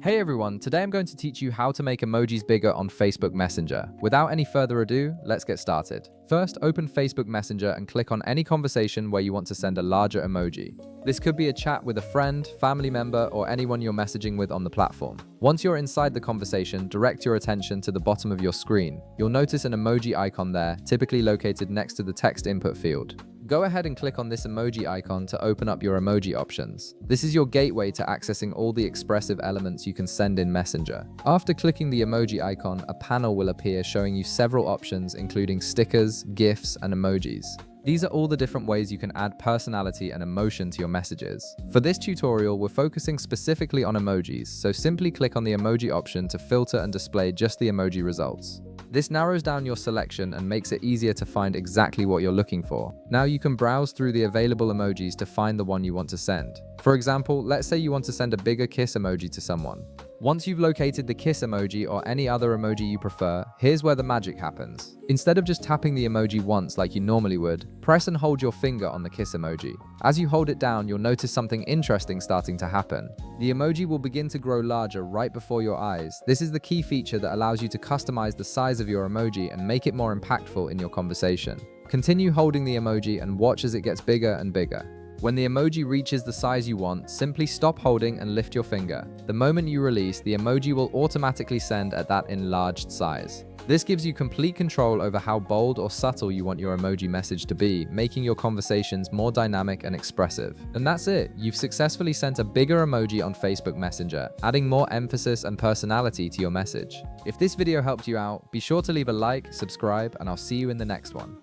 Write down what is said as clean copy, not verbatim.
Hey everyone, today I'm going to teach you how to make emojis bigger on Facebook Messenger. Without any further ado, let's get started. First, open Facebook Messenger and click on any conversation where you want to send a larger emoji. This could be a chat with a friend, family member, or anyone you're messaging with on the platform. Once you're inside the conversation, direct your attention to the bottom of your screen. You'll notice an emoji icon there, typically located next to the text input field. Go ahead and click on this emoji icon to open up your emoji options. This is your gateway to accessing all the expressive elements you can send in Messenger. After clicking the emoji icon, a panel will appear showing you several options including stickers, GIFs, and emojis. These are all the different ways you can add personality and emotion to your messages. For this tutorial, we're focusing specifically on emojis, so simply click on the emoji option to filter and display just the emoji results. This narrows down your selection and makes it easier to find exactly what you're looking for. Now you can browse through the available emojis to find the one you want to send. For example, let's say you want to send a bigger kiss emoji to someone. Once you've located the kiss emoji or any other emoji you prefer, here's where the magic happens. Instead of just tapping the emoji once like you normally would, press and hold your finger on the kiss emoji. As you hold it down, you'll notice something interesting starting to happen. The emoji will begin to grow larger right before your eyes. This is the key feature that allows you to customize the size of your emoji and make it more impactful in your conversation. Continue holding the emoji and watch as it gets bigger and bigger. When the emoji reaches the size you want, simply stop holding and lift your finger. The moment you release, the emoji will automatically send at that enlarged size. This gives you complete control over how bold or subtle you want your emoji message to be, making your conversations more dynamic and expressive. And that's it. You've successfully sent a bigger emoji on Facebook Messenger, adding more emphasis and personality to your message. If this video helped you out, be sure to leave a like, subscribe, and I'll see you in the next one.